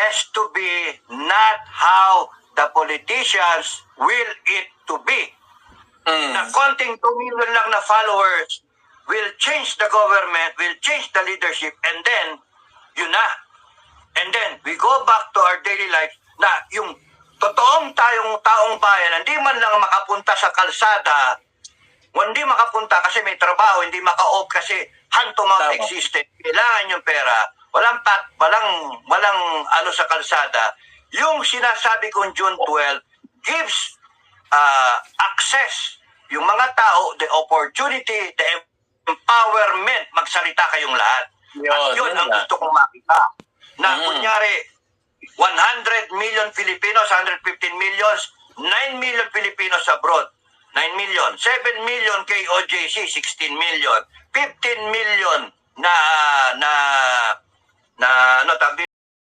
has to be not how the politicians will it to be. Na konting 2 million lang na followers will change the government, will change the leadership, and then, yun na. And then, we go back to our daily life na yung totoong taong bayan, hindi man lang makapunta sa kalsada, hindi makapunta kasi may trabaho, hindi maka-off kasi hand-to-mouth existed. Kailangan yung pera, walang ano sa kalsada. Yung sinasabi kong June 12 gives access yung mga tao, the opportunity, the empowerment, magsalita kayong lahat. At yun ang gusto kong makita. Na kunyari, 100 million Filipinos, 115 millions, 9 million Filipinos abroad. 9 million. 7 million kay OJC, 16 million. 15 million na ano tawag